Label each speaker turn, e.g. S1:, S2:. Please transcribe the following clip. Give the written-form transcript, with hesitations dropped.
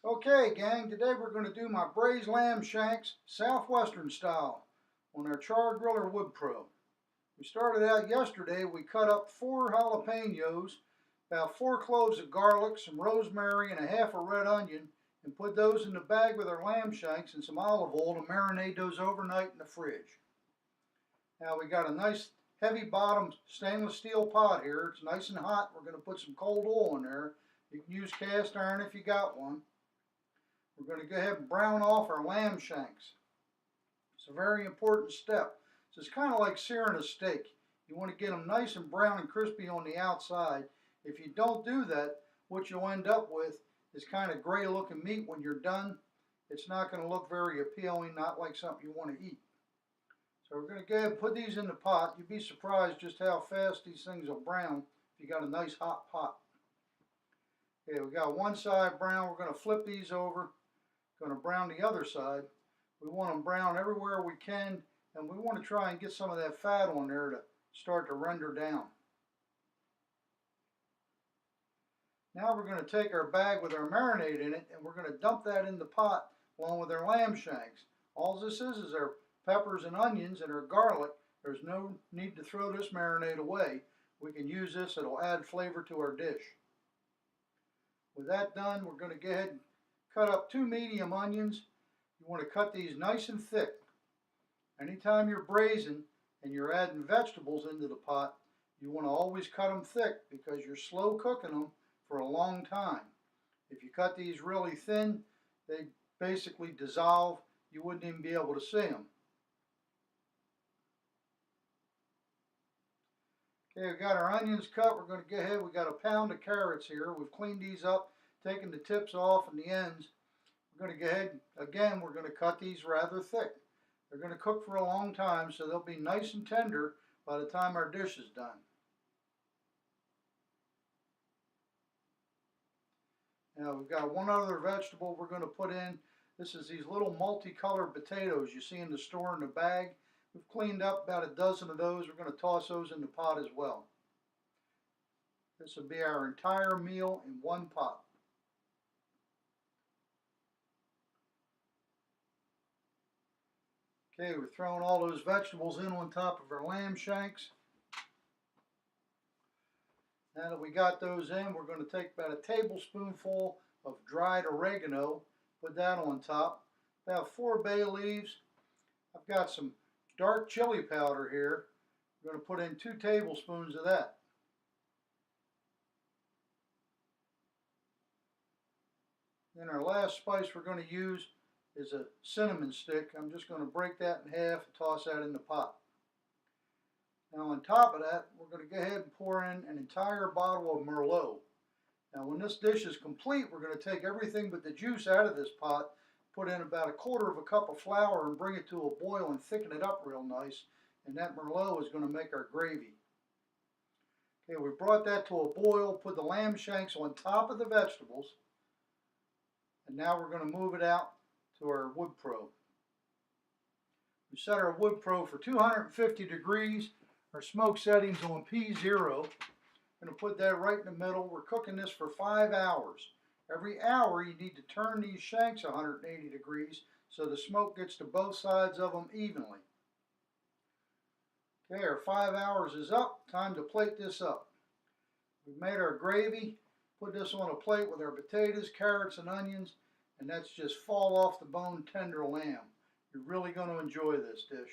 S1: Okay, gang, today we're going to do my braised lamb shanks southwestern style on our Char-Griller Wood Pro. We started out yesterday, we cut up 4 jalapenos, about 4 cloves of garlic, some rosemary, and a half a red onion, and put those in the bag with our lamb shanks and some olive oil to marinate those overnight in the fridge. Now we got a nice heavy bottom stainless steel pot here. It's nice and hot. We're going to put some cold oil in there. You can use cast iron if you got one. We're going to go ahead and brown off our lamb shanks. It's a very important step. So it's kind of like searing a steak. You want to get them nice and brown and crispy on the outside. If you don't do that, what you'll end up with is kind of gray looking meat when you're done. It's not going to look very appealing, not like something you want to eat. So we're going to go ahead and put these in the pot. You'd be surprised just how fast these things will brown if you got a nice hot pot. Okay, we got one side brown. We're going to flip these over. Going to brown the other side. We want them brown everywhere we can, and we want to try and get some of that fat on there to start to render down. Now we're going to take our bag with our marinade in it, and we're going to dump that in the pot along with our lamb shanks. All this is our peppers and onions and our garlic. There's no need to throw this marinade away. We can use this. It'll add flavor to our dish. With that done, we're going to go ahead and cut up 2 medium onions. You want to cut these nice and thick. Anytime you're braising and you're adding vegetables into the pot, you want to always cut them thick because you're slow cooking them for a long time. If you cut these really thin, they basically dissolve. You wouldn't even be able to see them. Okay, we've got our onions cut. We're going to go ahead. We've got a pound of carrots here. We've cleaned these up, taking the tips off and the ends. We're going to go ahead, again, we're going to cut these rather thick. They're going to cook for a long time, so they'll be nice and tender by the time our dish is done. Now we've got one other vegetable we're going to put in. This is these little multicolored potatoes you see in the store in the bag. We've cleaned up about a dozen of those. We're going to toss those in the pot as well. This will be our entire meal in one pot. Okay, we're throwing all those vegetables in on top of our lamb shanks. Now that we got those in, we're going to take about a tablespoonful of dried oregano, put that on top, about 4 bay leaves. I've got some dark chili powder here. We're going to put in 2 tablespoons of that. Then our last spice we're going to use is a cinnamon stick. I'm just going to break that in half and toss that in the pot. Now on top of that, we're going to go ahead and pour in an entire bottle of Merlot. Now when this dish is complete, we're going to take everything but the juice out of this pot, put in about 1/4 cup of flour and bring it to a boil and thicken it up real nice. And that Merlot is going to make our gravy. Okay, we brought that to a boil, put the lamb shanks on top of the vegetables, and now we're going to move it out to our Wood Pro. We set our Wood Pro for 250 degrees. Our smoke setting's on P0. I'm going to put that right in the middle. We're cooking this for 5 hours. Every hour you need to turn these shanks 180 degrees so the smoke gets to both sides of them evenly. Okay, our 5 hours is up. Time to plate this up. We've made our gravy. Put this on a plate with our potatoes, carrots, and onions. And that's just fall off the bone tender lamb. You're really going to enjoy this dish.